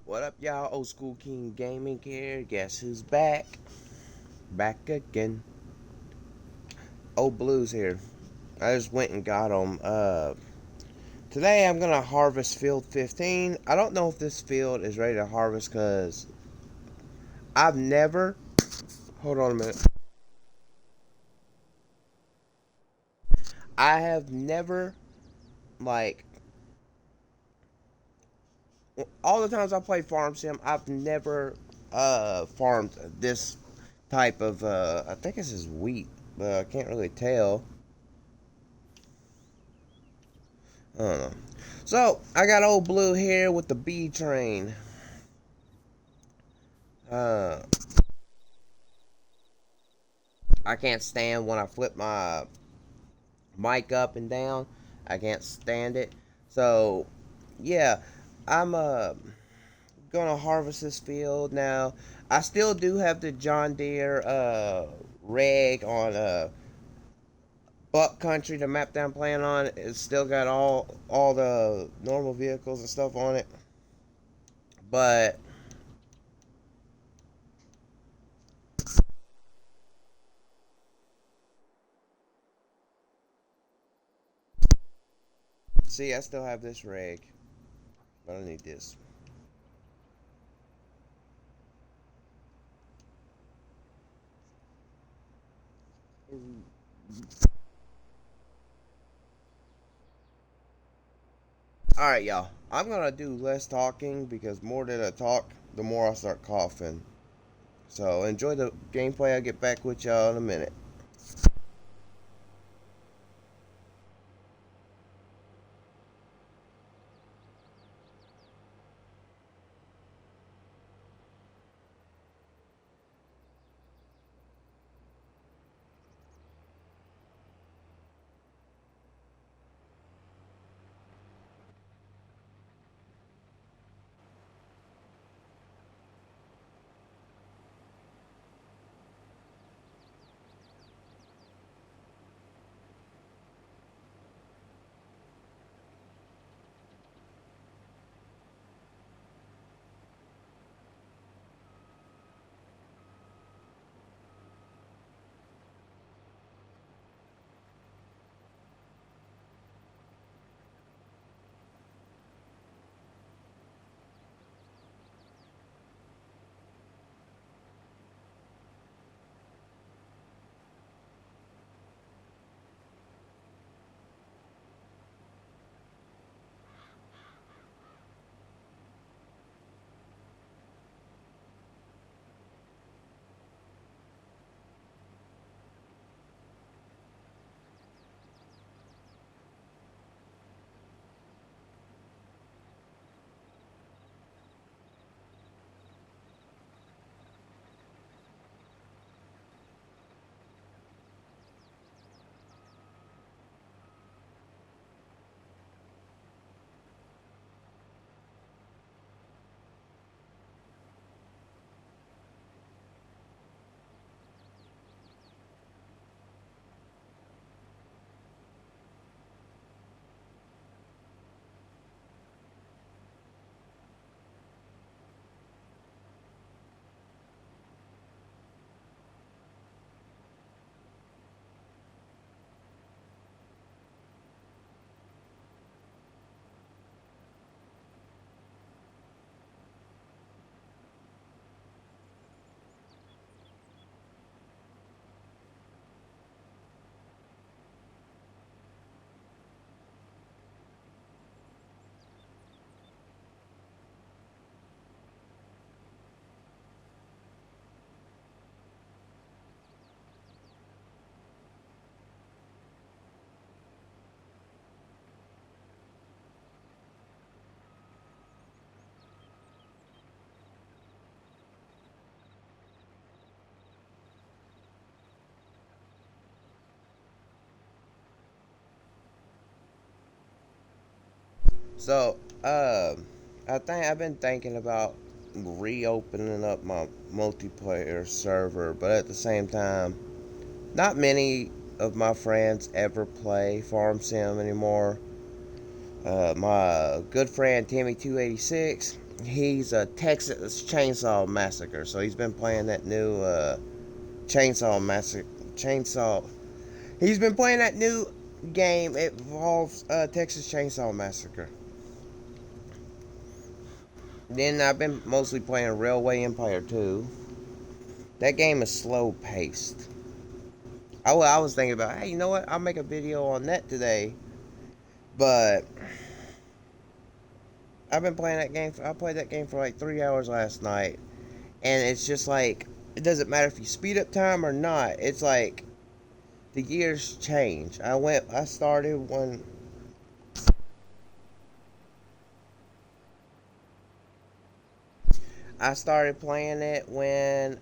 What up, y'all? Old School King Gaming here. Guess who's back? Back again. Old Blues here. I just went and got them. Today I'm gonna harvest field 15. I don't know if this field is ready to harvest because I've never. Hold on a minute. I have never, like, all the times I played Farm Sim, I've never farmed this type of. I think this is wheat, but I can't really tell. I don't know. So I got old Blue here with the B train. Uh, I can't stand when I flip my mic up and down. I can't stand it. So yeah, I'm gonna harvest this field now. I still do have the John Deere reg on Buck Country, the map that I'm playing on. It's still got all the normal vehicles and stuff on it, but see, I still have this reg, but I need this. Alright, y'all. I'm gonna do less talking because more that I talk, the more I start coughing. So enjoy the gameplay. I'll get back with y'all in a minute. So, I think I've been thinking about reopening up my multiplayer server, but at the same time, not many of my friends ever play Farm Sim anymore. My good friend Timmy286, he's a Texas Chainsaw Massacre. So he's been playing that new Chainsaw Massacre. Chainsaw. He's been playing that new game. It involves Texas Chainsaw Massacre. Then I've been mostly playing Railway Empire 2. That game is slow paced. I was thinking about, hey, you know what? I'll make a video on that today. But I've been playing that game. I played that game for like 3 hours last night, and it's just like it doesn't matter if you speed up time or not. It's like the gears change. I started when I started playing it when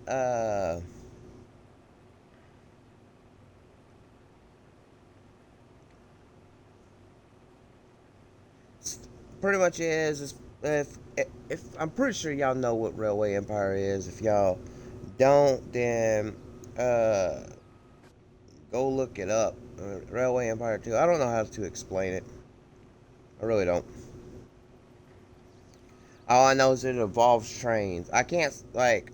pretty much is if I'm pretty sure y'all know what Railway Empire is. If y'all don't, then uh go look it up. Railway Empire 2. I don't know how to explain it. I really don't. All I know is it involves trains. I can't like.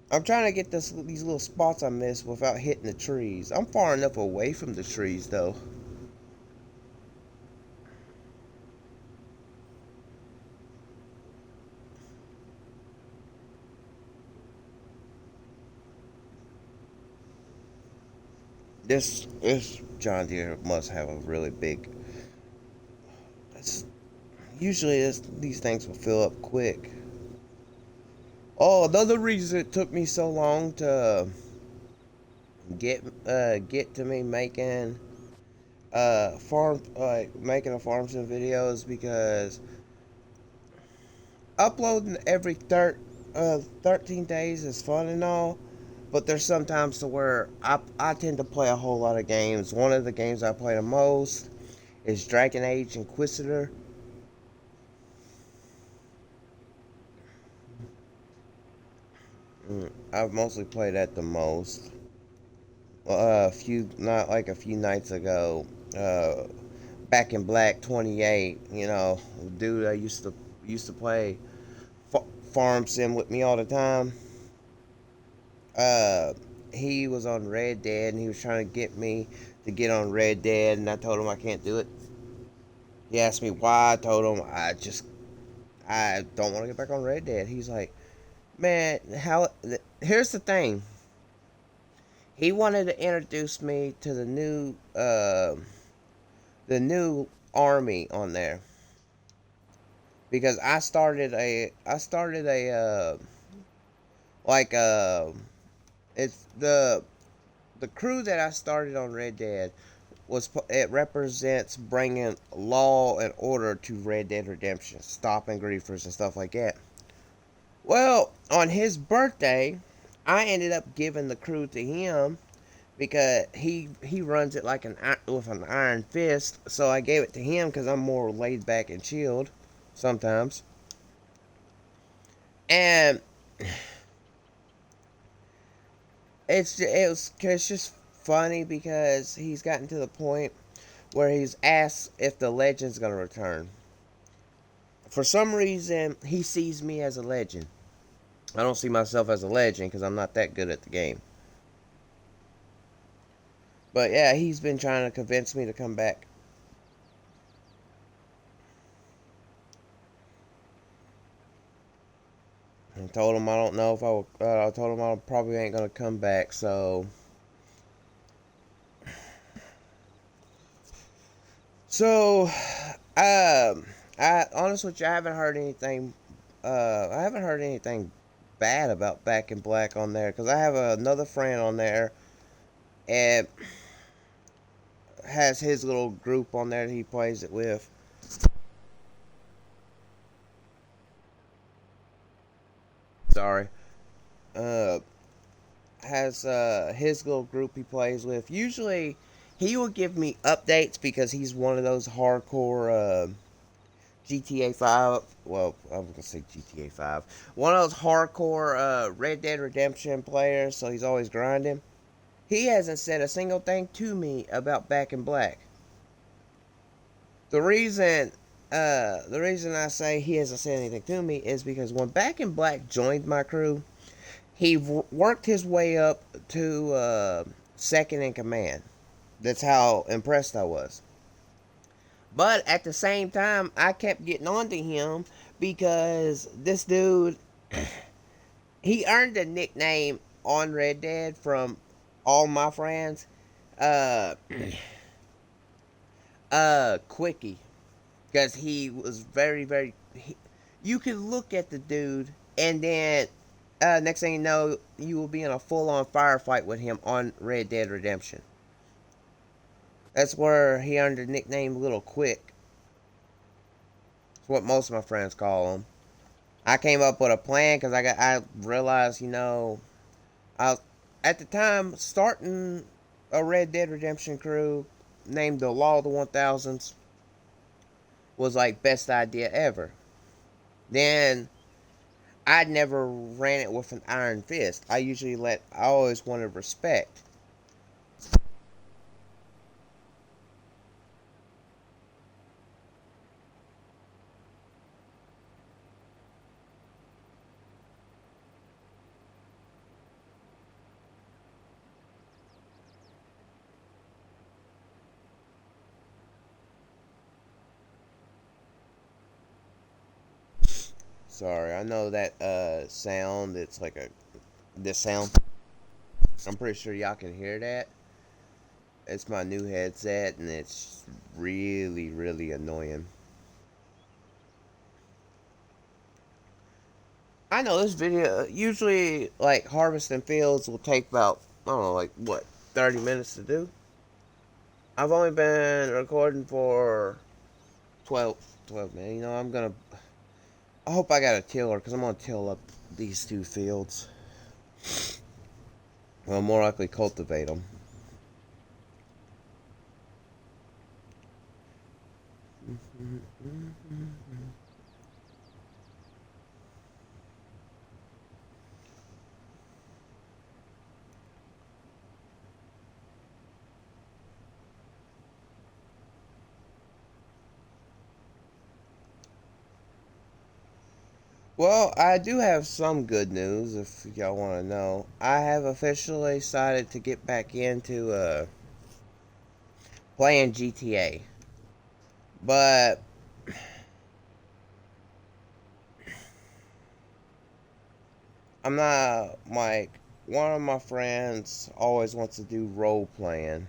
I'm trying to get these little spots I missed without hitting the trees. I'm far enough away from the trees though. This John Deere must have a really big. It's, usually these things will fill up quick. Oh, another reason it took me so long to get to me making making a farm sim video is because uploading every 13 days is fun and all, but there's sometimes to where I tend to play a whole lot of games. One of the games I play the most is Dragon Age Inquisitor. I've mostly played that the most. A few nights ago, back in Black 28, dude I used to play farm sim with me all the time. Uh, he was on Red Dead and he was trying to get me to get on Red Dead, and I told him I can't do it. He asked me why. I told him I don't want to get back on Red Dead. He's like, man, here's the thing. He wanted to introduce me to the new army on there because I started a like it's the crew that I started on Red Dead it represents bringing law and order to Red Dead Redemption, stopping griefers and stuff like that. Well, on his birthday, I ended up giving the crew to him because he runs it like with an iron fist. So I gave it to him because I'm more laid back and chilled sometimes. And it's just funny because he's gotten to the point where he's asked if the legend's gonna return. For some reason, he sees me as a legend. I don't see myself as a legend because I'm not that good at the game. But yeah, he's been trying to convince me to come back. I told him I don't know if I will. I told him I probably ain't gonna come back. So, I honestly, with you, I haven't heard anything. I haven't heard anything bad about Back in Black on there because I have another friend on there and has his little group on there that he plays it with. Sorry. Uh, has his little group he plays with. Usually, he will give me updates because he's one of those hardcore GTA 5. Well, I was gonna say GTA 5. One of those hardcore Red Dead Redemption players. So he's always grinding. He hasn't said a single thing to me about Back in Black. The reason The reason I say he hasn't said anything to me is because when Back in Black joined my crew, he worked his way up to second in command. That's how impressed I was. But at the same time, I kept getting on to him because this dude, he earned a nickname on Red Dead from all my friends. Uh, Quickie. Because he was you could look at the dude, and then next thing you know, you will be in a full on firefight with him on Red Dead Redemption. That's where he earned the nickname Little Quick. It's what most of my friends call him. I came up with a plan because I realized, I was at the time starting a Red Dead Redemption crew named the Law of the 1000s was like best idea ever. Then I never ran it with an iron fist. I always wanted respect. Sorry, I know that sound. It's like this sound. I'm pretty sure y'all can hear that. It's my new headset, and it's really, really annoying. I know this video usually like harvesting fields will take about I don't know like what 30 minutes to do. I've only been recording for 12 minutes. I hope I got a tiller because I'm gonna till up these two fields. Well, more likely cultivate them. Well, I do have some good news if y'all want to know. I have officially decided to get back into playing GTA. But I'm not like one of my friends always wants to do role playing.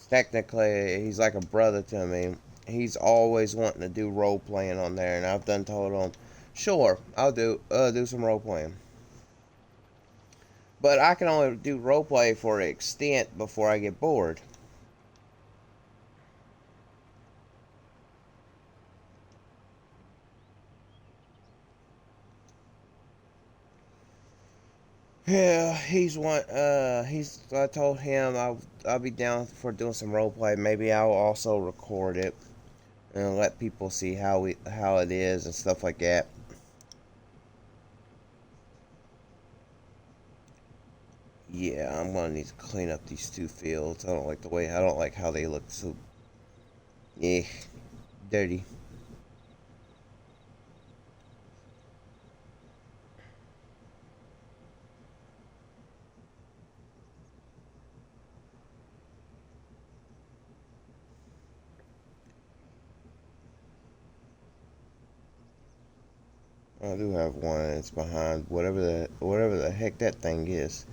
Technically, he's like a brother to me. He's always wanting to do role playing on there, and I've done told him, sure, I'll do some role playing. But I can only do role play for an extent before I get bored. Yeah, he's one. He's. I told him I'll be down for doing some role play. Maybe I'll also record it and let people see how it is and stuff like that. Yeah, I'm gonna need to clean up these two fields. I don't like how they look so. Yeah, dirty. I do have one. It's behind whatever the heck that thing is.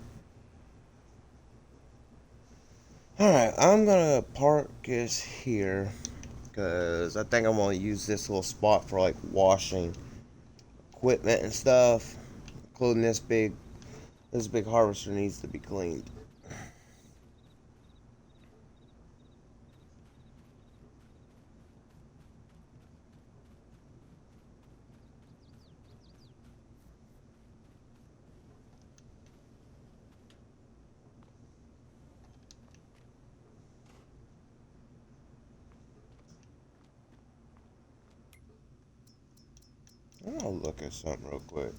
All right, I'm gonna park this here because I think I'm gonna use this little spot for like washing equipment and stuff, including this big harvester needs to be cleaned. I'll look at something real quick.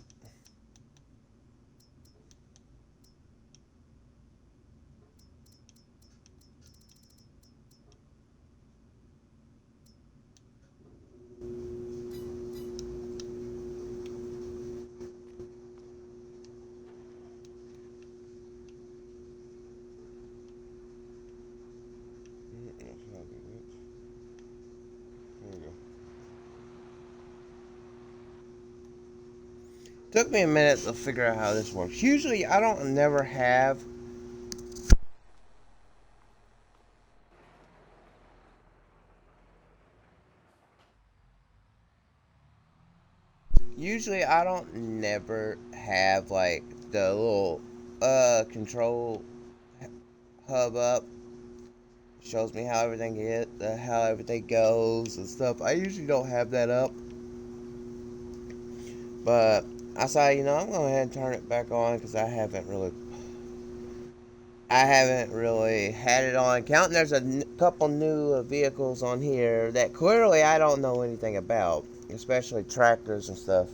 Took me a minute to figure out how this works. Usually, I don't never have. Usually, I don't never have like the little control hub up. Shows me how everything how everything goes and stuff. I usually don't have that up, but I said, I'm going to go ahead and turn it back on because I haven't really had it on. Counting, there's a couple new vehicles on here that clearly I don't know anything about, especially tractors and stuff.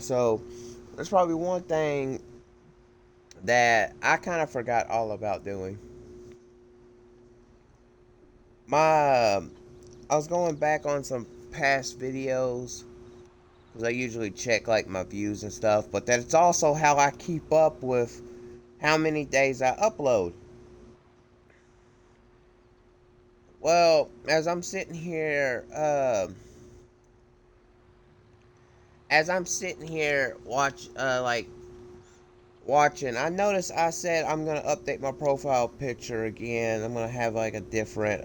So, there's probably one thing that I kind of forgot all about doing. My, I was going back on some past videos because I usually check like my views and stuff, but that's also how I keep up with how many days I upload. Well, as I'm sitting here watching, I noticed I said I'm gonna update my profile picture again. I'm gonna have like a different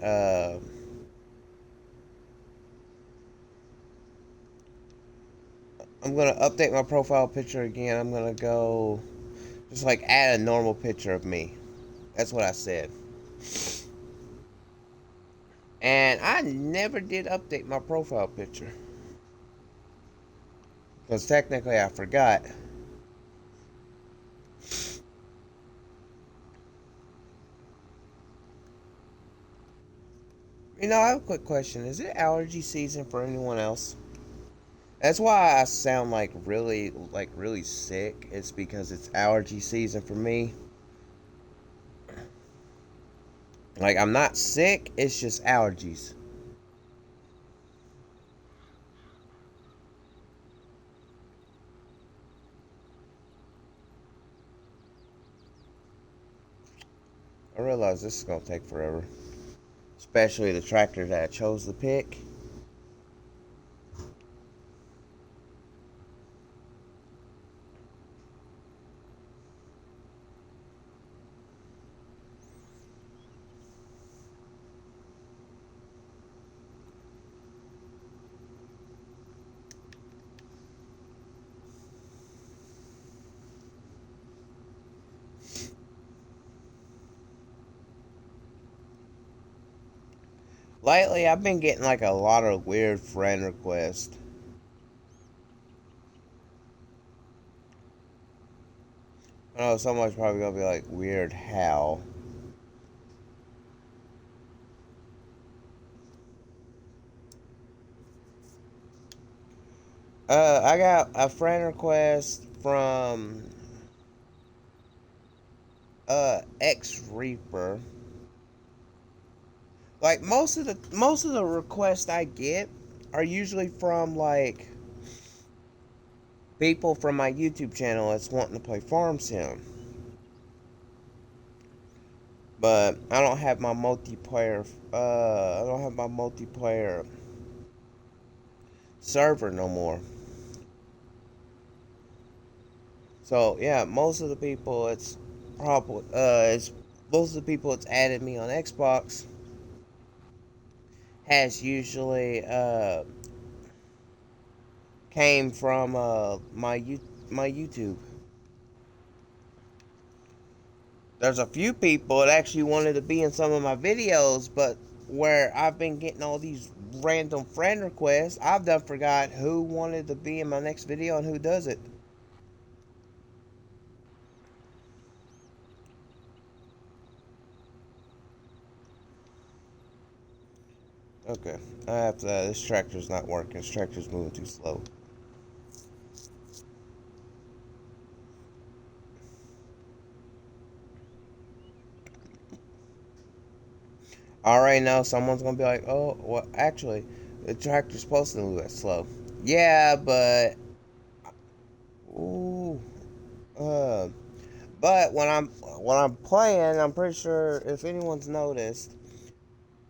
I'm gonna update my profile picture again. I'm gonna go just like add a normal picture of me. That's what I said. And I never did update my profile picture because technically I forgot. I have a quick question. Is it allergy season for anyone else? That's why I sound like really sick. It's because it's allergy season for me. Like I'm not sick, it's just allergies. I realize this is gonna take forever. Especially the tractor that I chose to pick. Lately I've been getting like a lot of weird friend requests. I know someone's probably gonna be like, weird how? I got a friend request from ex Reaper. Like most of the requests I get are usually from like people from my YouTube channel that's wanting to play Farm Sim. But I don't have my multiplayer server no more. So yeah, most of the people it's added me on Xbox has usually came from my YouTube. There's a few people that actually wanted to be in some of my videos, but where I've been getting all these random friend requests, I've done forgot who wanted to be in my next video and who does it. Okay, I have to. This tractor's not working. This tractor's moving too slow. I already know someone's gonna be like, "Oh, well, actually, the tractor's supposed to move that slow." Yeah, but ooh, But when I'm playing, I'm pretty sure if anyone's noticed,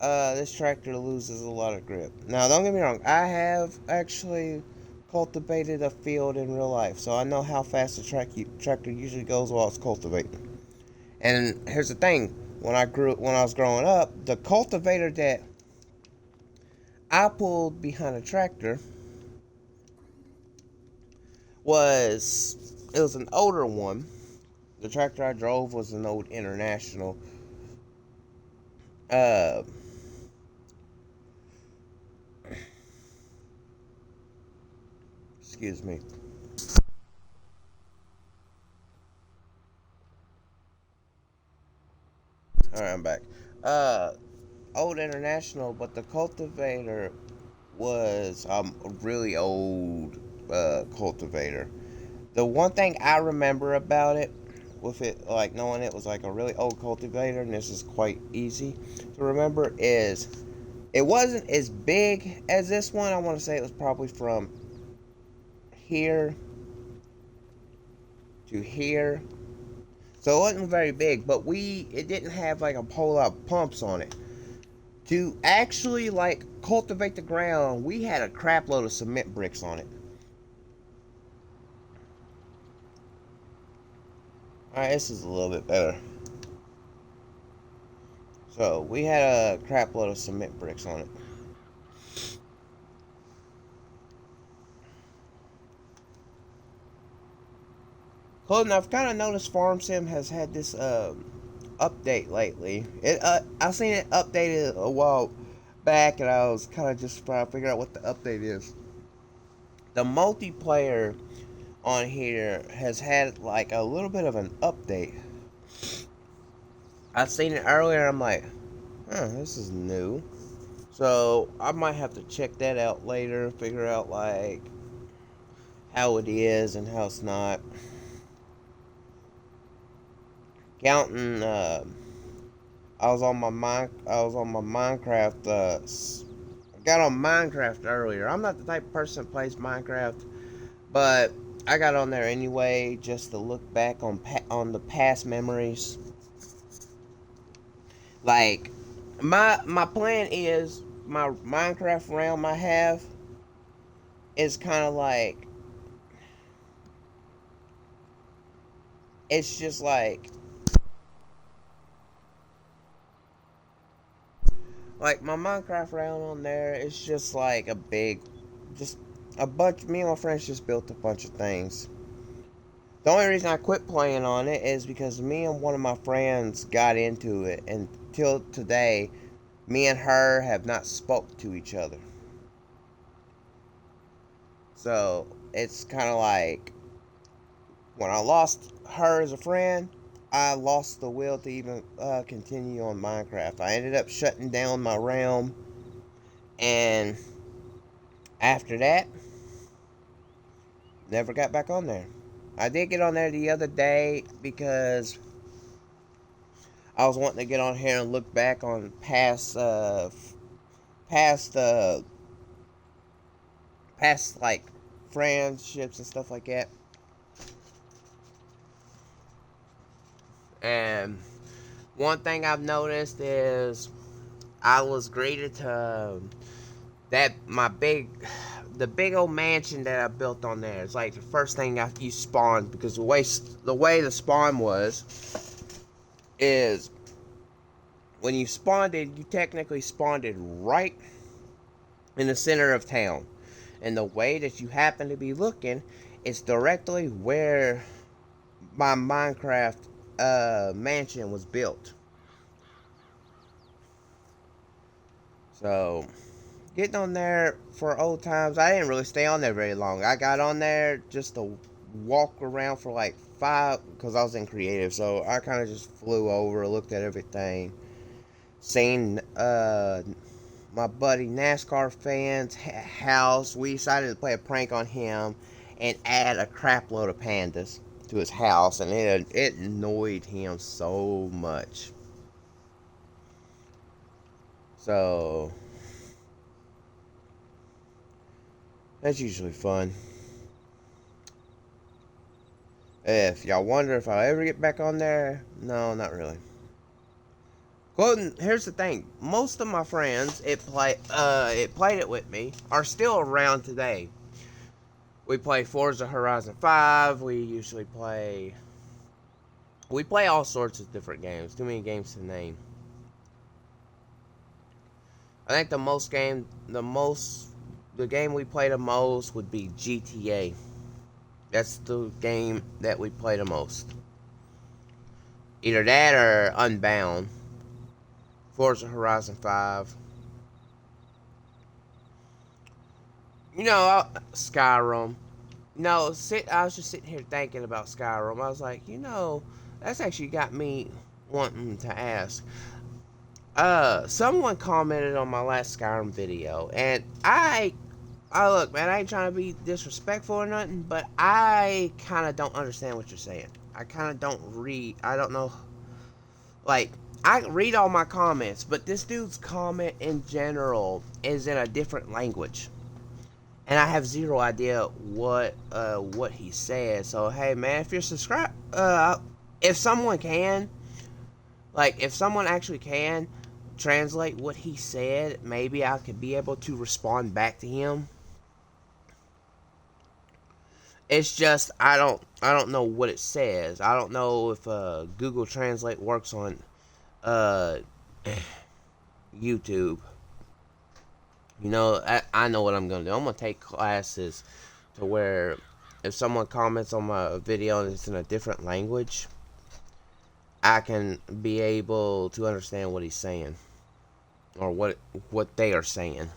this tractor loses a lot of grip. Now, don't get me wrong, I have actually cultivated a field in real life, so I know how fast the tractor usually goes while it's cultivating. And here's the thing: when I was growing up, the cultivator that I pulled behind a tractor was an older one. The tractor I drove was an old International. Uh, excuse me. All right, I'm back. Uh, Old International, but the cultivator was a really old cultivator. The one thing I remember about it, with it like knowing it was like a really old cultivator, and this is quite easy to remember, is it wasn't as big as this one. I want to say it was probably from here to here. So it wasn't very big, but it didn't have like a whole lot of pumps on it. To actually like cultivate the ground, we had a crap load of cement bricks on it. Alright, this is a little bit better. So we had a crap load of cement bricks on it. Cool enough, kind of noticed Farm Sim has had this update lately. I seen it updated a while back, and I was kind of just trying to figure out what the update is. The multiplayer on here has had like a little bit of an update. I seen it earlier. I'm like, this is new. So I might have to check that out later. Figure out like how it is and how it's not. Counting. I was on my Minecraft. I got on Minecraft earlier. I'm not the type of person that plays Minecraft, but I got on there anyway just to look back on the past memories. Like my plan is my Minecraft realm I have is kind of it's just like my Minecraft realm on there is just like just a bunch. Me and my friends just built a bunch of things. The only reason I quit playing on it is because me and one of my friends got into it, and till today, me and her have not spoke to each other. So it's kind of like when I lost her as a friend, I lost the will to even continue on Minecraft. I ended up shutting down my realm, and after that, never got back on there. I did get on there the other day because I was wanting to get on here and look back on past past like friendships and stuff like that. And one thing I've noticed is I was greeted to that the big old mansion that I built on there. It's like the first thing after you spawn, because the way the spawn was is when you spawned it, you technically spawned it right in the center of town, and the way that you happen to be looking is directly where my Minecraft mansion was built. So getting on there for old times, I didn't really stay on there very long. I got on there just to walk around for like because I was in creative, so I kind of just flew over, looked at everything, seen my buddy NASCAR fan's house. We decided to play a prank on him and add a crap load of pandas to his house, and it annoyed him so much. So that's usually fun. If y'all wonder if I'll ever get back on there, no, not really. Well, here's the thing. Most of my friends it played it with me are still around today. We play Forza Horizon 5. We play all sorts of different games. Too many games to name. I think the game we play the most would be GTA. That's the game that we play the most. Either that or Unbound. Forza Horizon 5. Skyrim. I was just sitting here thinking about Skyrim. I was like, that's actually got me wanting to ask. Someone commented on my last Skyrim video, and I look, man, I ain't trying to be disrespectful or nothing, but I kind of don't understand what you're saying. I kind of don't read. I don't know. Like, I read all my comments, but this dude's comment in general is in a different language, and I have zero idea what he said. So hey, man, if you're subscribed, if someone can, if someone actually can translate what he said, maybe I could be able to respond back to him. It's just I don't know what it says. I don't know if Google Translate works on uh YouTube. I know what I'm gonna do. I'm gonna take classes to where if someone comments on my video and it's in a different language, I can be able to understand what he's saying or what they are saying.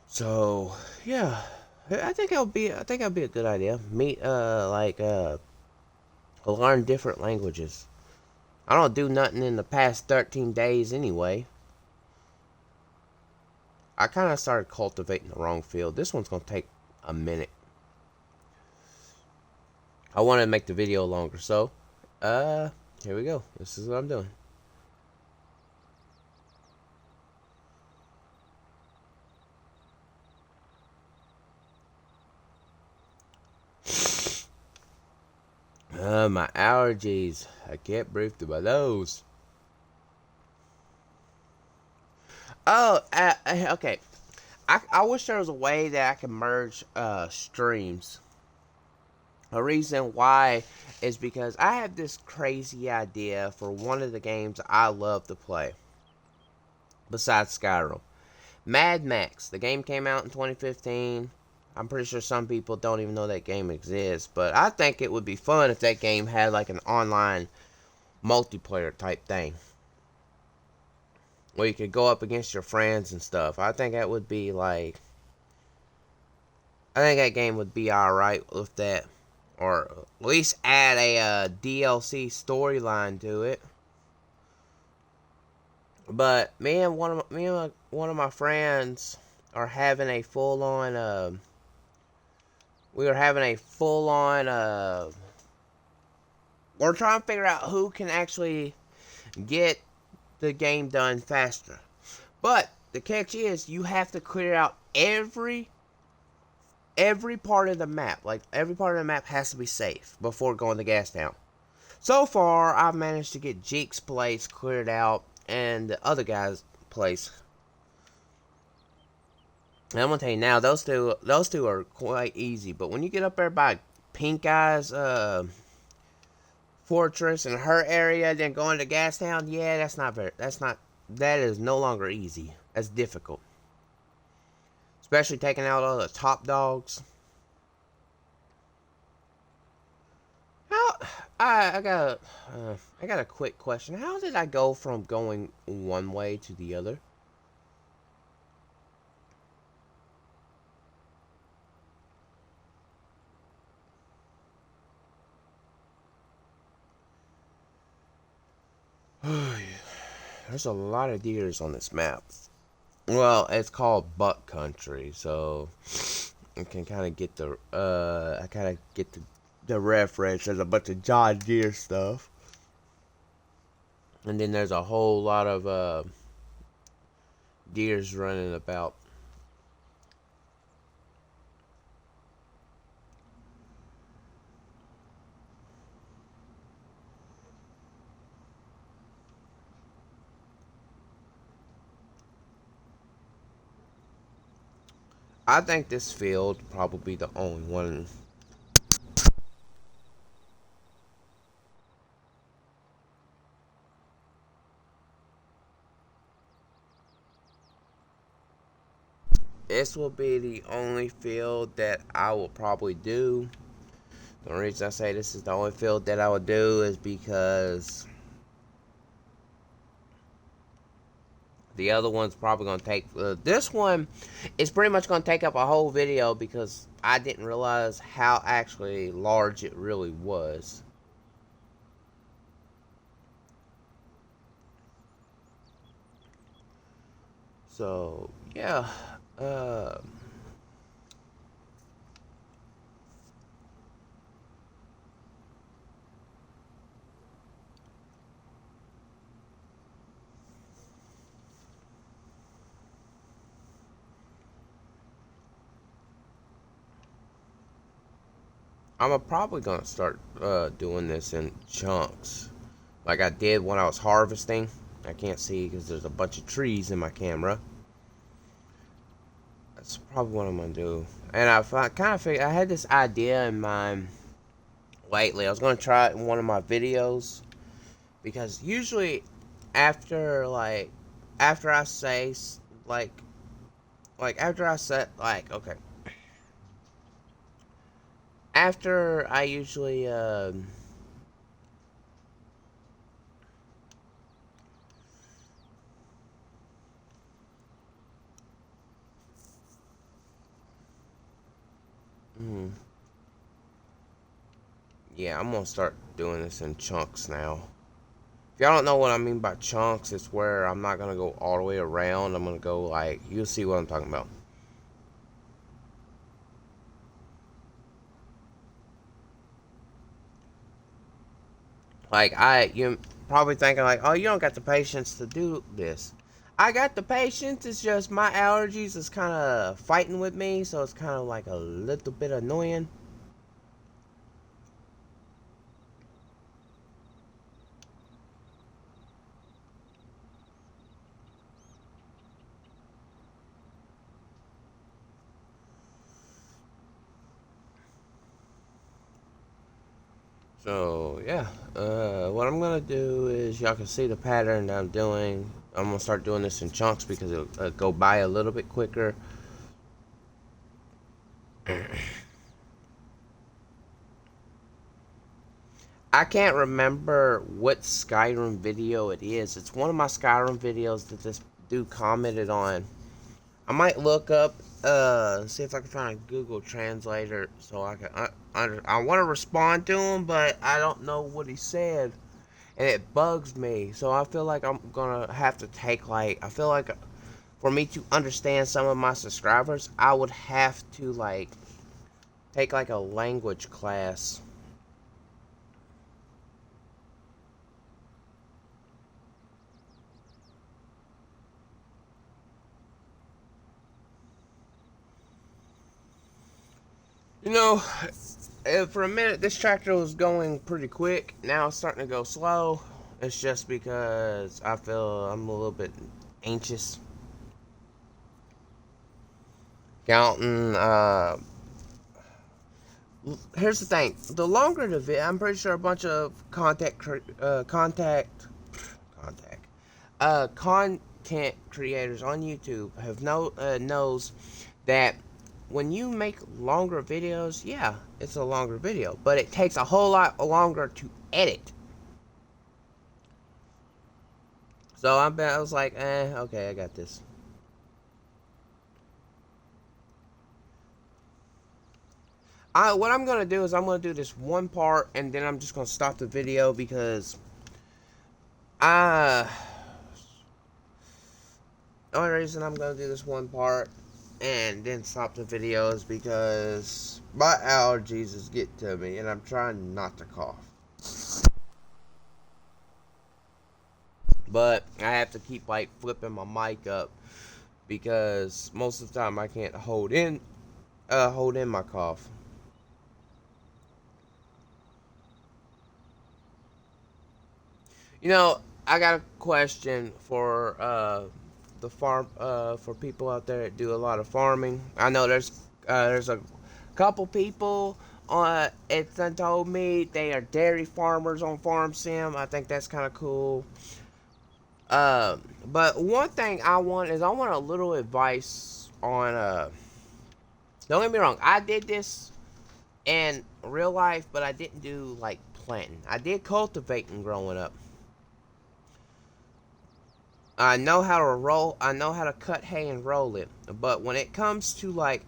So yeah, I think it'll be a good idea. Meet learn different languages. I don't do nothing in the past 13 days anyway. I kind of started cultivating the wrong field. This one's going to take a minute. I want to make the video longer, so here we go. This is what I'm doing. My allergies. I can't breathe through my nose. Oh, okay. I wish there was a way that I could merge streams. A reason why is because I have this crazy idea for one of the games I love to play, besides Skyrim. Mad Max. The game came out in 2015. I'm pretty sure some people don't even know that game exists, but I think it would be fun if that game had like an online multiplayer type thing where you could go up against your friends and stuff. I think that would be like, I think that game would be alright with that, or at least add a DLC storyline to it. But one of my friends are having a full on. We were having a full on. We're trying to figure out who can actually get the game done faster. But the catch is, you have to clear out every part of the map. Like, every part of the map has to be safe before going to Gas Town. So far, I've managed to get Jeek's place cleared out and the other guy's place. And I'm gonna tell you now, those two are quite easy. But when you get up there by Pink Eye's fortress and her area, then going to Gas Town, yeah, that is no longer easy. That's difficult, especially taking out all the top dogs. How I got a quick question. How did I go from going one way to the other? There's a lot of deers on this map. Well, it's called Buck Country, so I can kind of get the reference. There's a bunch of John Deere stuff, and then there's a whole lot of deers running about. I think this field probably the only one. This will be the only field that I will probably do. The reason I say this is the only field that I would do is because the other one's probably going to take. This one is pretty much going to take up a whole video because I didn't realize how actually large it really was. So, yeah. Uh, I'm probably going to start doing this in chunks. Like I did when I was harvesting. I can't see because there's a bunch of trees in my camera. That's probably what I'm going to do. And I kind of figured, I had this idea in mind lately. I was going to try it in one of my videos. Because usually after I say, like, after I say, like, okay. After I usually, hmm, yeah, I'm gonna start doing this in chunks now. If y'all don't know what I mean by chunks, it's where I'm not gonna go all the way around. I'm gonna go like, you'll see what I'm talking about. Like you probably thinking like, oh, you don't got the patience to do this. I got the patience. It's just my allergies is kind of fighting with me, so it's kind of like a little bit annoying. So yeah, what I'm gonna do is y'all can see the pattern that I'm doing. I'm gonna start doing this in chunks because it'll go by a little bit quicker. I can't remember what Skyrim video it is. It's one of my Skyrim videos that this dude commented on. I might look up, see if I can find a Google Translator so I can. I want to respond to him, but I don't know what he said, and it bugs me. So I feel like I'm gonna have to take like. I feel like for me to understand some of my subscribers, I would have to like take like a language class. You know, for a minute this tractor was going pretty quick. Now it's starting to go slow. It's just because I feel I'm a little bit anxious. Counting, here's the thing. The longer the video, I'm pretty sure a bunch of content creators on YouTube have knows that when you make longer videos, yeah, it's a longer video, but it takes a whole lot longer to edit. So I was like, okay, I got this. What I'm gonna do is I'm gonna do this one part, and then I'm just gonna stop the video because I. The only reason I'm gonna do this one part and then stop the video is because my allergies is getting to me, and I'm trying not to cough. But I have to keep like flipping my mic up because most of the time I can't hold in my cough. You know, I got a question for the farm for people out there that do a lot of farming. I know there's a couple people on it's done told me they are dairy farmers on Farm Sim. I think that's kind of cool. But one thing I want is I want a little advice on. Don't get me wrong, I did this in real life, but I didn't do like planting. I did cultivating growing up. I know how to roll. I know how to cut hay and roll it. But when it comes to like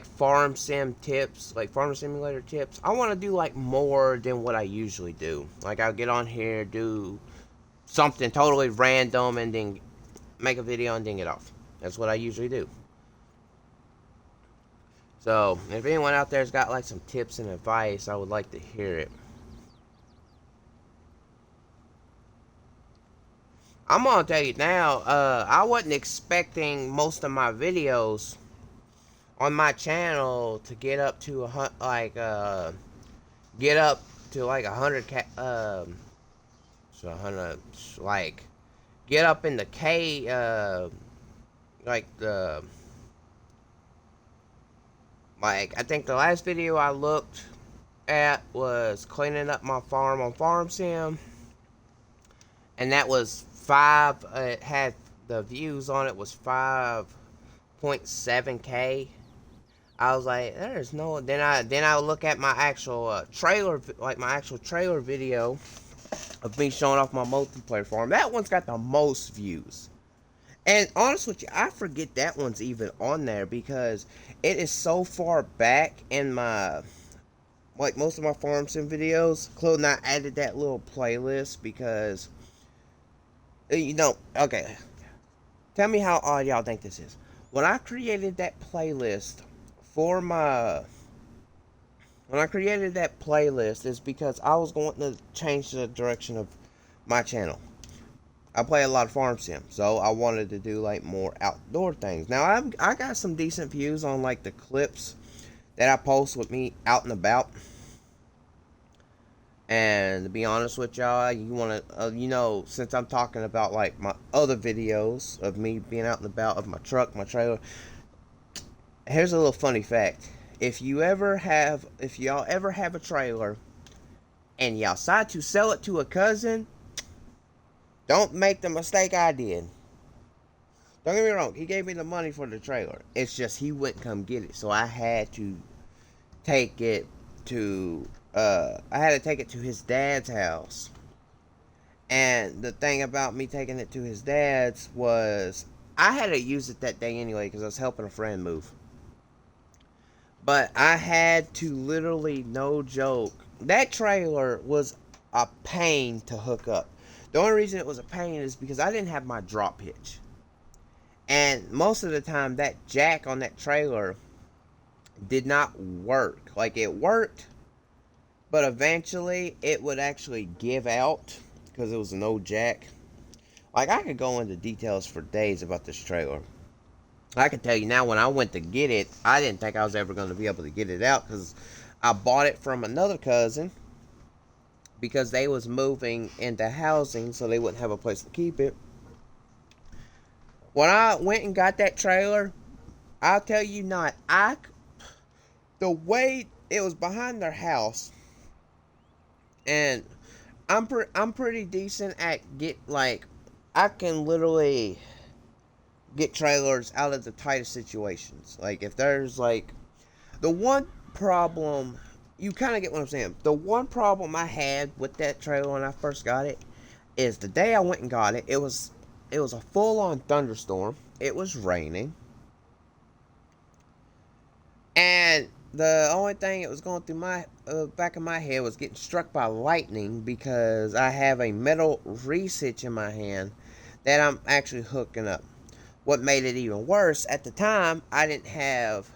farm sim tips, like farm simulator tips, I want to do like more than what I usually do. Like I'll get on here, do something totally random, and then make a video and then get off. That's what I usually do. So if anyone out there's got like some tips and advice, I would like to hear it. I'm gonna tell you now, I wasn't expecting most of my videos on my channel to get up to get up to like 100k, so 100, like get up in the K, like the like I think the last video I looked at was cleaning up my farm on Farm Sim, and that was it had the views on it was 5.7k. I was like, there's no. Then I look at my actual trailer, like my actual trailer video of me showing off my multiplayer farm. That one's got the most views. And honest with you, I forget that one's even on there because it is so far back in my like most of my farm sim videos. Chloe and I added that little playlist because okay. Tell me how odd y'all think this is. When I created that playlist for my when I created that playlist is because I was going to change the direction of my channel. I play a lot of farm sim, so I wanted to do like more outdoor things. Now I got some decent views on like the clips that I post with me out and about. And to be honest with y'all, you want to, since I'm talking about like my other videos of me being out and about of my truck, my trailer, here's a little funny fact. If y'all ever have a trailer and y'all decide to sell it to a cousin, don't make the mistake I did. Don't get me wrong, he gave me the money for the trailer. It's just he wouldn't come get it, so I had to take it to his dad's house. And the thing about me taking it to his dad's was I had to use it that day anyway because I was helping a friend move. But I had to literally, no joke, that trailer was a pain to hook up. The only reason it was a pain is because I didn't have my drop hitch. And most of the time, that jack on that trailer did not work. Like, it worked, but eventually it would actually give out because it was an old jack. Like, I could go into details for days about this trailer. I can tell you now, when I went to get it, I didn't think I was ever going to be able to get it out because I bought it from another cousin because they was moving into housing, so they wouldn't have a place to keep it. When I went and got that trailer, I'll tell you not, the way it was behind their house, and I'm pretty decent at I can literally get trailers out of the tightest situations. Like, if there's like the one problem, you kind of get what I'm saying. The one problem I had with that trailer when I first got it is the day I went and got it. It was a full-on thunderstorm. It was raining, and the only thing that was going through my back of my head was getting struck by lightning because I have a metal reed hitch in my hand that I'm actually hooking up. What made it even worse, at the time, I didn't have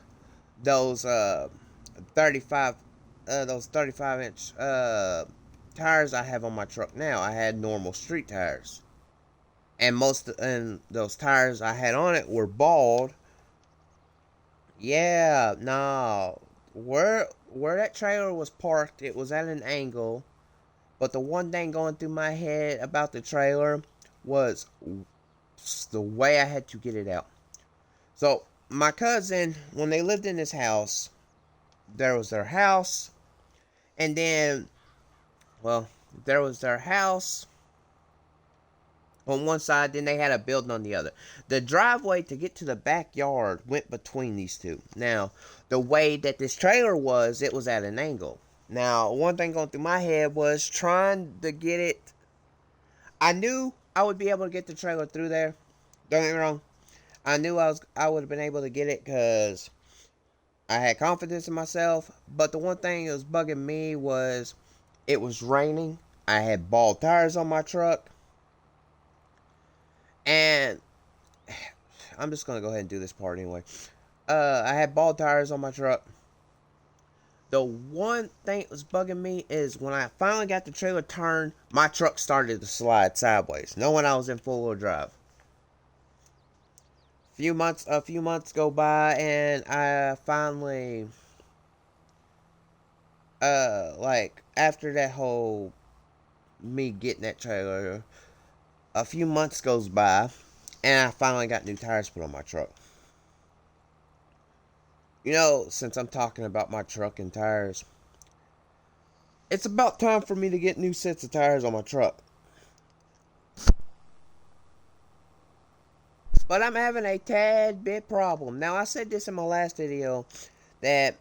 those 35-inch tires I have on my truck now. I had normal street tires, and those tires I had on it were bald. Yeah, no, where that trailer was parked, it was at an angle, But the one thing going through my head about the trailer was the way I had to get it out. So, my cousin, when they lived in this house, there was their house, and then, well, there was their house on one side, then they had a building on the other. The driveway to get to the backyard went between these two. Now, the way that this trailer was, it was at an angle. Now, one thing going through my head was trying to get it. I knew I would be able to get the trailer through there. Don't get me wrong. I knew I would have been able to get it because I had confidence in myself. But the one thing that was bugging me was it was raining. I had bald tires on my truck. And I'm just going to go ahead and do this part anyway. I had bald tires on my truck. The one thing that was bugging me is when I finally got the trailer turned, my truck started to slide sideways, knowing I was in four-wheel drive. A few months go by, and I finally, like after that whole me getting that trailer, a few months goes by, and I finally got new tires put on my truck. You know, since I'm talking about my truck and tires, it's about time for me to get new sets of tires on my truck. But I'm having a tad bit problem. Now, I said this in my last video that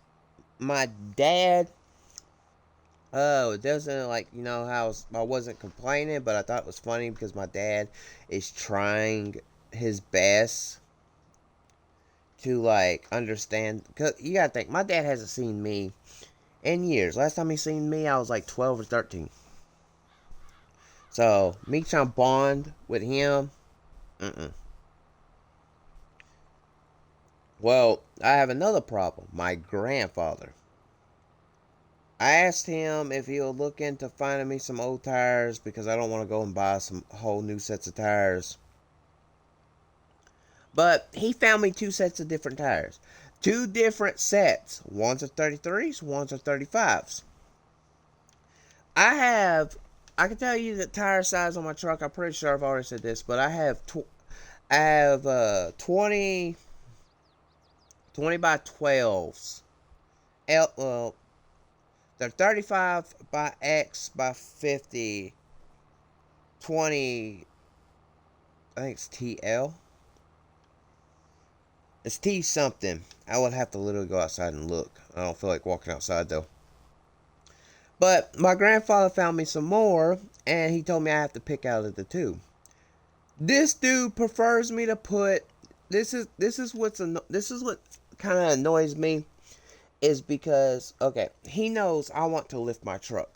my dad, doesn't like, you know, how I wasn't complaining, but I thought it was funny because my dad is trying his best to, like, understand. Because you gotta think, my dad hasn't seen me in years. Last time he seen me, I was like 12 or 13. So, me trying to bond with him, mm-mm. Well, I have another problem. My grandfather. I asked him if he'll look into finding me some old tires because I don't want to go and buy some whole new sets of tires. But he found me two sets of different tires. Two different sets. One's are 33s, one's are 35s. I can tell you the tire size on my truck. I'm pretty sure I've already said this, but I have 20 by 12s. Well, they're 35 by X by 50. 20, I think it's TL. It's T something. I would have to literally go outside and look. I don't feel like walking outside though. But my grandfather found me some more, and he told me I have to pick out of the two. This dude prefers me to put. This is what kind of annoys me is because okay, he knows I want to lift my truck.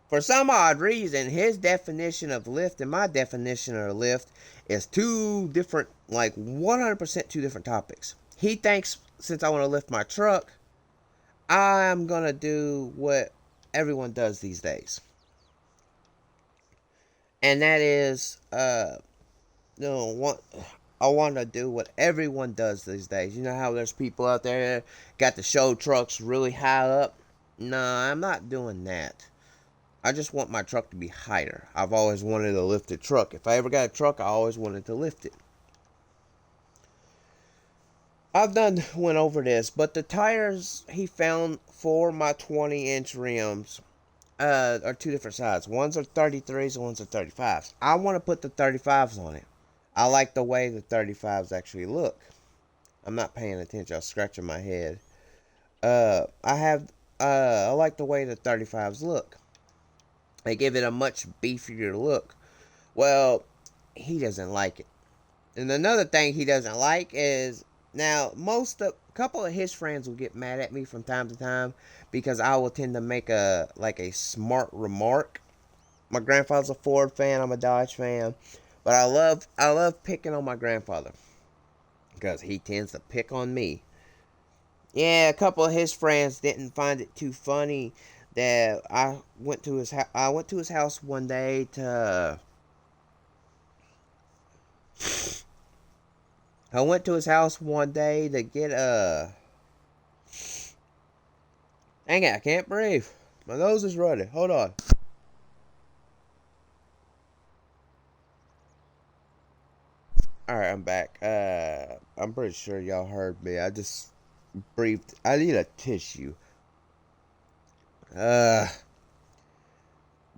For some odd reason, his definition of lift and my definition of lift is two different, like 100% two different topics. He thinks since I want to lift my truck, I'm going to do what everyone does these days. And that is, I want to do what everyone does these days. You know how there's people out there got the show trucks really high up? No, I'm not doing that. I just want my truck to be higher. I've always wanted a lifted truck. If I ever got a truck, I always wanted to lift it. Went over this, but the tires he found for my 20-inch rims are two different sizes. One's are 33s and one's are 35s. I want to put the 35s on it. I like the way the 35s actually look. I'm not paying attention. I was scratching my head. I like the way the 35s look. They give it a much beefier look. Well, he doesn't like it. And another thing he doesn't like is now a couple of his friends will get mad at me from time to time because I will tend to make a smart remark. My grandfather's a Ford fan, I'm a Dodge fan, but I love picking on my grandfather because he tends to pick on me. Yeah, a couple of his friends didn't find it too funny that I went to his house one day to get a dang it, I can't breathe. My nose is running. Hold on. Alright, I'm back. I'm pretty sure y'all heard me. I just breathed. I need a tissue. Uh,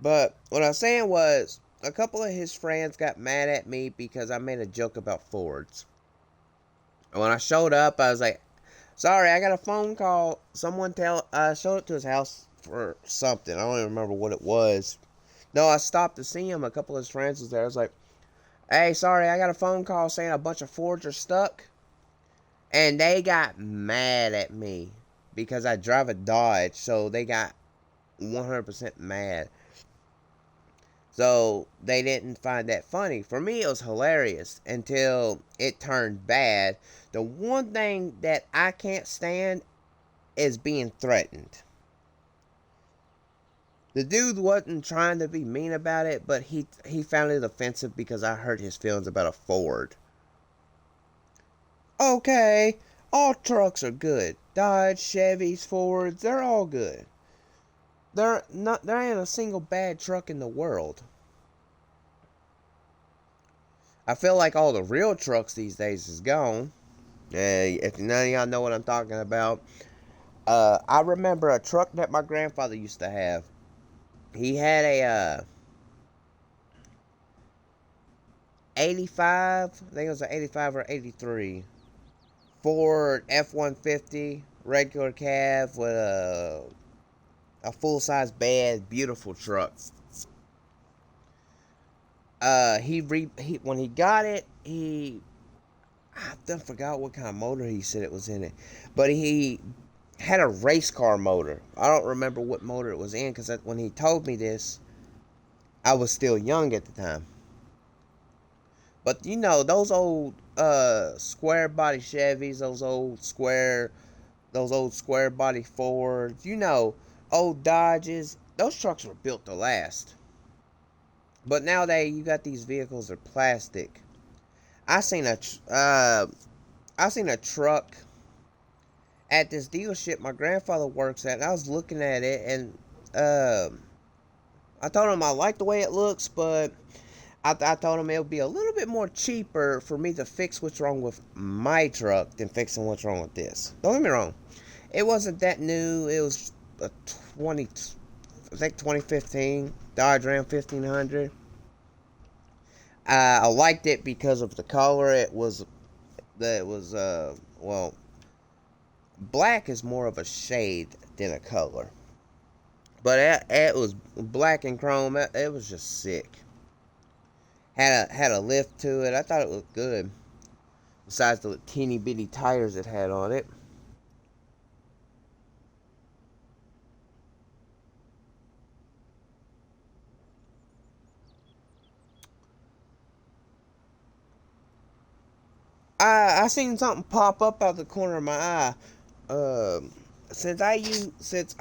but what I was saying was, a couple of his friends got mad at me because I made a joke about Fords. And when I showed up, I was like, sorry, I got a phone call. Someone I showed up to his house for something. I don't even remember what it was. No, I stopped to see him. A couple of his friends was there. I was like, hey, sorry, I got a phone call saying a bunch of Fords are stuck. And they got mad at me because I drive a Dodge. So they got 100% mad. So they didn't find that funny. For me, it was hilarious until it turned bad. The one thing that I can't stand is being threatened. The dude wasn't trying to be mean about it, but he found it offensive because I hurt his feelings about a Ford. Okay, all trucks are good. Dodge, Chevys, Fords, they're all good. There ain't a single bad truck in the world. I feel like all the real trucks these days is gone. If none of y'all know what I'm talking about, I remember a truck that my grandfather used to have. He had a 85, I think it was an 85 or 83 Ford F-150 regular cab with a full size bed, beautiful truck. He when he got it, I done forgot what kind of motor he said it was in it, but he had a race car motor. I don't remember what motor it was in because when he told me this, I was still young at the time. But you know those old square body Chevys, those old square body Fords, you know, old Dodges. Those trucks were built to last. But nowadays you got these vehicles that are plastic. I seen a I seen a truck at this dealership my grandfather works at, and I was looking at it, and I told him I like the way it looks, but I told him it would be a little bit more cheaper for me to fix what's wrong with my truck than fixing what's wrong with this. Don't get me wrong, it wasn't that new. It was a 2015 Dodge Ram 1500. I liked it because of the color. Well, black is more of a shade than a color. But it was black and chrome. It was just sick. Had a lift to it. I thought it looked good. Besides the teeny bitty tires it had on it. I seen something pop up out the corner of my eye. Um, since I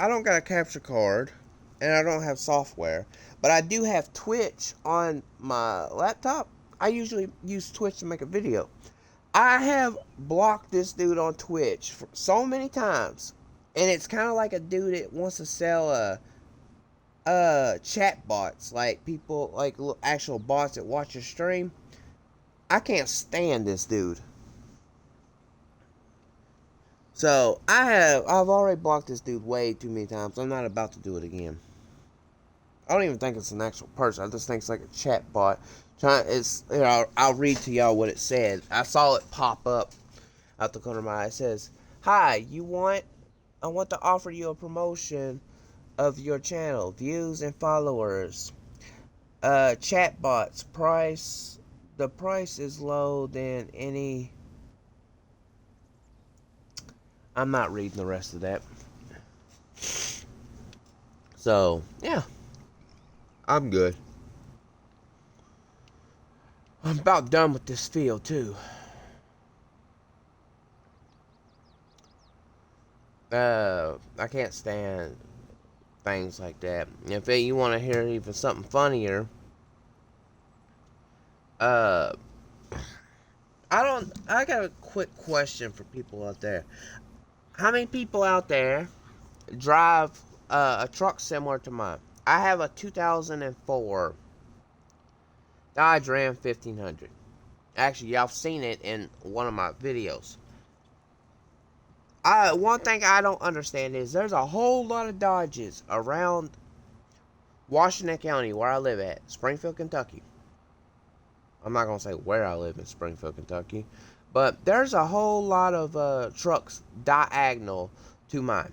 don't got a capture card and I don't have software, but I do have Twitch on my laptop. I usually use Twitch to make a video. I have blocked this dude on Twitch for so many times, and it's kind of like a dude that wants to sell chat bots, like people like actual bots that watch your stream. I can't stand this dude. So I've already blocked this dude way too many times. I'm not about to do it again. I don't even think it's an actual person. I just think it's like a chat bot. I'll read to y'all what it said. I saw it pop up out the corner of my eye. It says, "Hi, I want to offer you a promotion of your channel, views and followers. Chatbots price. The price is low than any." I'm not reading the rest of that. So yeah, I'm good. I'm about done with this field too. I can't stand things like that. If you want to hear even something funnier, uh, I got a quick question for people out there. How many people out there drive a truck similar to mine. I have a 2004 Dodge Ram 1500. Actually, y'all seen it in one of my videos. One thing I don't understand is there's a whole lot of Dodges around Washington County where I live at, Springfield, Kentucky. I'm not going to say where I live in Springfield, Kentucky, but there's a whole lot of trucks diagonal to mine.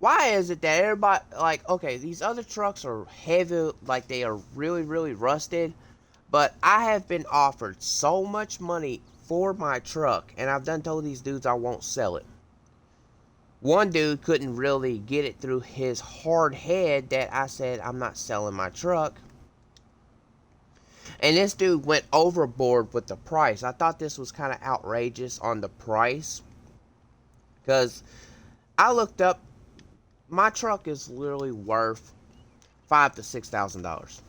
Why is it that everybody, like, okay, these other trucks are heavy, like they are really, really rusted, but I have been offered so much money for my truck, and I've done told these dudes I won't sell it. One dude couldn't really get it through his hard head that I said I'm not selling my truck. And this dude went overboard with the price. I thought this was kind of outrageous on the price. Because I looked up, my truck is literally worth $5,000 to $6,000.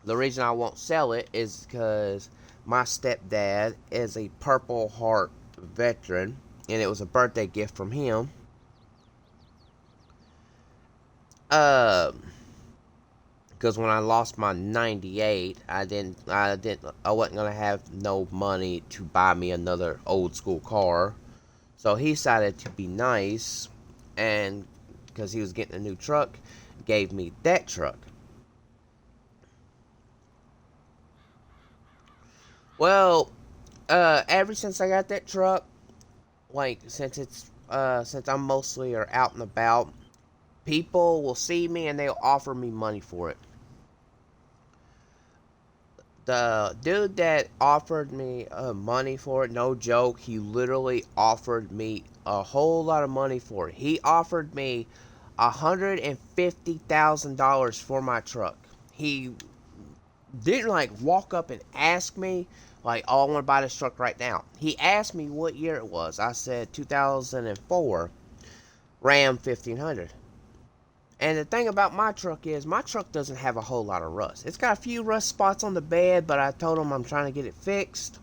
The reason I won't sell it is because my stepdad is a Purple Heart veteran, and it was a birthday gift from him. Because when I lost my 98, I wasn't gonna have no money to buy me another old school car. So he decided to be nice, and because he was getting a new truck, gave me that truck. Well, ever since I got that truck, like since I'm mostly or out and about, people will see me and they'll offer me money for it. The dude that offered me money for it, no joke, he literally offered me a whole lot of money for it. He offered me $150,000 for my truck. He didn't like walk up and ask me like, "Oh, I want to buy this truck right now." He asked me what year it was. I said 2004 Ram 1500. And the thing about my truck is, my truck doesn't have a whole lot of rust. It's got a few rust spots on the bed, but I told him I'm trying to get it fixed.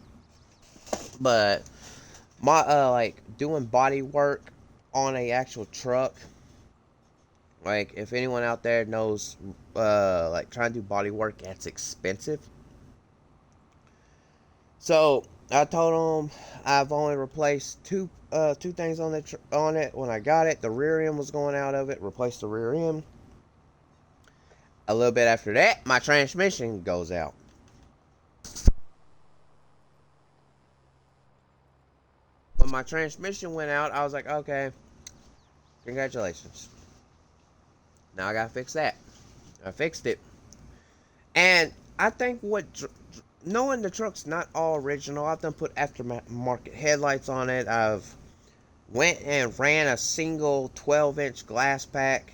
But my like doing body work on a actual truck, like if anyone out there knows, like trying to do body work, that's expensive. So I told him I've only replaced two things on it when I got it. The rear end was going out of it. Replaced the rear end. A little bit after that, my transmission goes out. When my transmission went out, I was like, okay, congratulations. Now I gotta fix that. I fixed it. And I think knowing the truck's not all original, I've done put aftermarket headlights on it. I've went and ran a single 12-inch glass pack.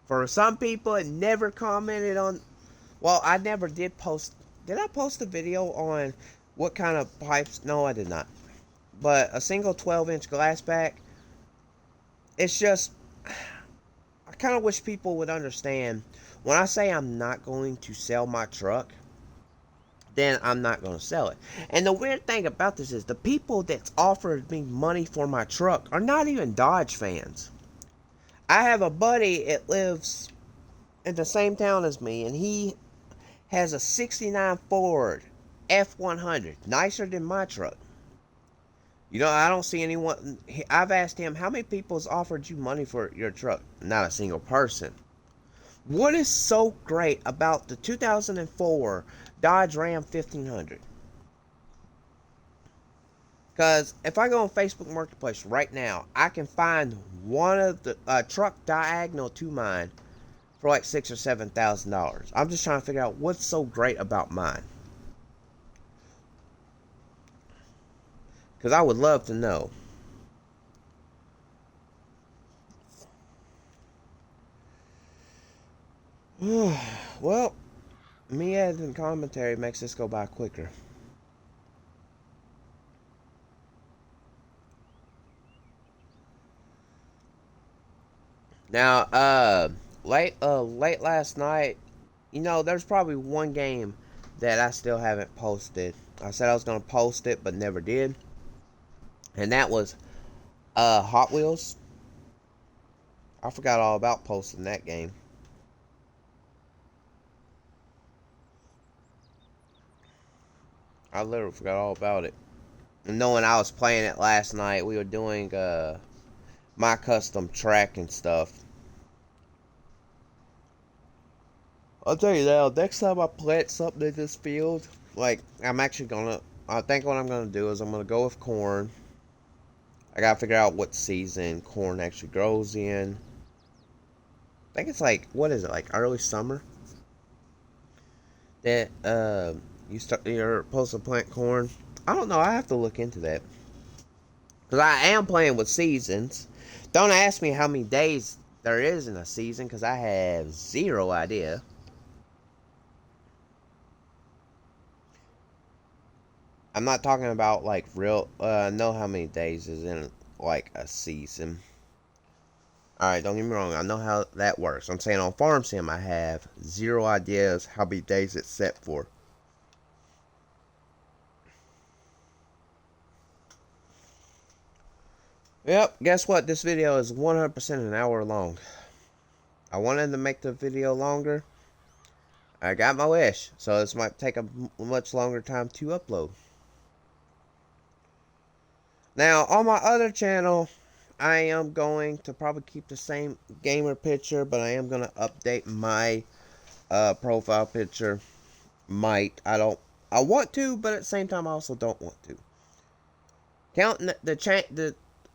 For some people, it never commented on. Well, I never did post. Did I post a video on what kind of pipes? No, I did not. But a single 12-inch glass pack. It's just, I kind of wish people would understand. When I say I'm not going to sell my truck, then I'm not going to sell it. And the weird thing about this is the people that's offered me money for my truck are not even Dodge fans. I have a buddy that lives in the same town as me, and he has a '69 Ford F100, nicer than my truck. You know, I don't see anyone. I've asked him, how many people's offered you money for your truck? Not a single person. What is so great about the 2004 Dodge Ram 1500? Because if I go on Facebook Marketplace right now, I can find one of the truck diagonal to mine for like $6,000 or $7,000. I'm just trying to figure out what's so great about mine. Because I would love to know. Well, me adding commentary makes this go by quicker. Now, late last night, you know, there's probably one game that I still haven't posted. I said I was gonna post it, but never did, and that was Hot Wheels. I forgot all about posting that game. I literally forgot all about it. And knowing I was playing it last night, we were doing my custom track and stuff. I'll tell you now, next time I plant something in this field, like, I think what I'm gonna do is I'm gonna go with corn. I gotta figure out what season corn actually grows in. I think it's like, what is it, like early summer? That, you're supposed to plant corn. I don't know, I have to look into that. Because I am playing with seasons. Don't ask me how many days there is in a season, because I have zero idea. I'm not talking about like real. Know how many days is in like a season. Alright, don't get me wrong. I know how that works. I'm saying on Farm Sim, I have zero ideas how many days it's set for. Yep, guess what? This video is 100% an hour long. I wanted to make the video longer. I got my wish. So this might take a much longer time to upload. Now, on my other channel, I am going to probably keep the same gamer picture, but I am going to update my profile picture. I want to, but at the same time, I also don't want to. Counting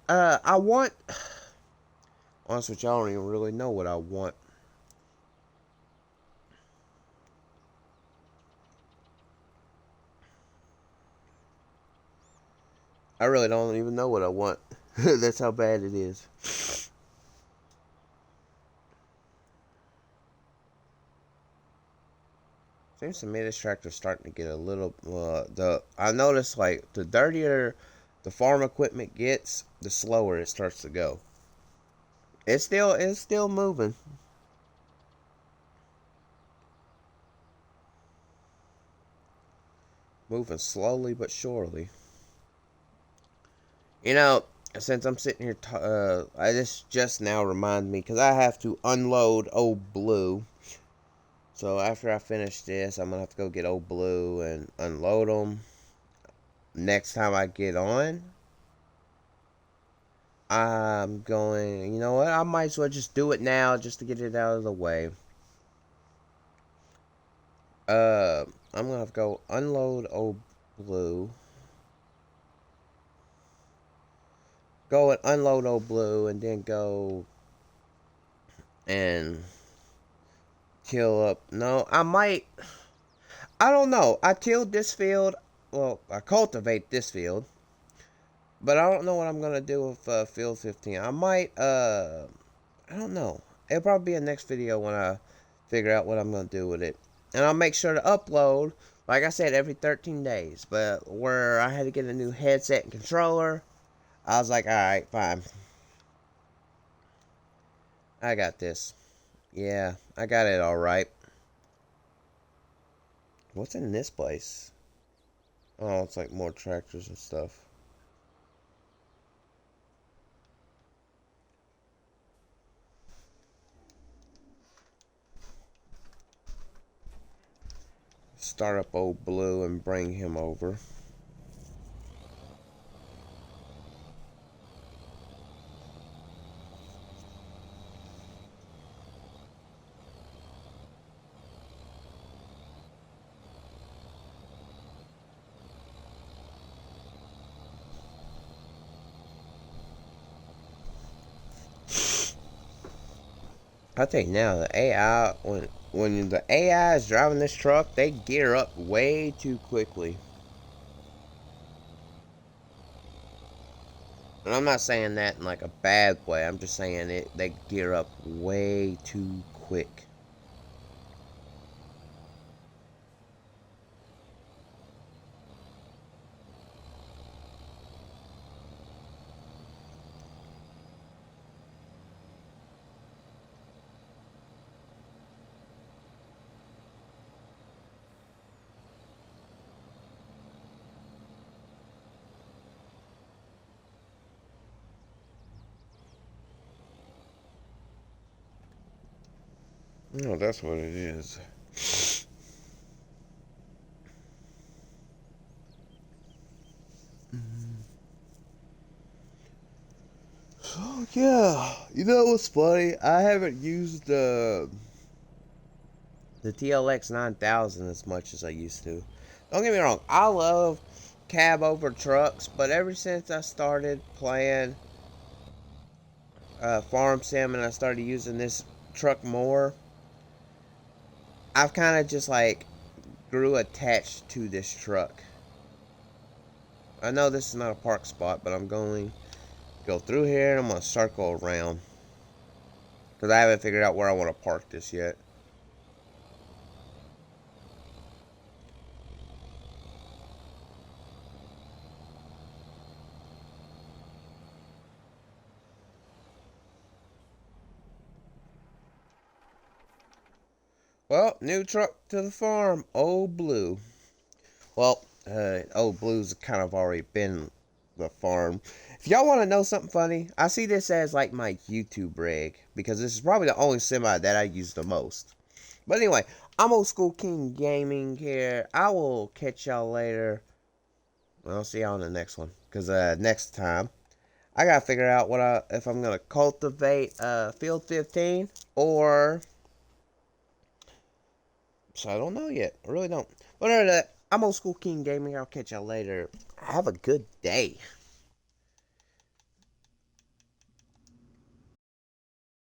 I want, honestly, y'all don't even really know what I want. I really don't even know what I want. That's how bad it is. Seems to me this tractor's starting to get a little. I noticed like the dirtier the farm equipment gets, the slower it starts to go. It's still moving. Moving slowly but surely. You know, since I'm sitting here, I just now remind me because I have to unload old Blue. So after I finish this, I'm gonna have to go get old Blue and unload them. Next time I get on, I'm going. You know what? I might as well just do it now, just to get it out of the way. I'm gonna have to go unload old Blue. Go and unload old Blue, and then go and kill up. No, I might. I don't know. I tilled this field. Well, I cultivate this field. But I don't know what I'm going to do with field 15. I might, I don't know. It'll probably be a next video when I figure out what I'm going to do with it. And I'll make sure to upload, like I said, every 13 days. But where I had to get a new headset and controller, I was like, alright, fine. I got this. Yeah, I got it alright. What's in this place? Oh, it's like more tractors and stuff. Start up old Blue and bring him over. I tell you now, the AI when the AI is driving this truck, they gear up way too quickly. And I'm not saying that in like a bad way. I'm just saying they gear up way too quick. No, that's what it is. Oh yeah, you know what's funny? I haven't used the TLX 9000 as much as I used to. Don't get me wrong, I love cab over trucks, but ever since I started playing Farm Sim and I started using this truck more, I've kind of just like grew attached to this truck. I know this is not a park spot, but I'm going to go through here and I'm going to circle around because I haven't figured out where I want to park this yet. Well, new truck to the farm, Old Blue. Well, Old Blue's kind of already been the farm. If y'all want to know something funny, I see this as like my YouTube rig because this is probably the only semi that I use the most. But anyway, I'm Old School King Gaming here. I will catch y'all later. I'll see y'all on the next one because next time I gotta figure out if I'm gonna cultivate Field 15 or so I don't know yet. I really don't. But other than that, I'm Old School King Gaming. I'll catch y'all later. Have a good day.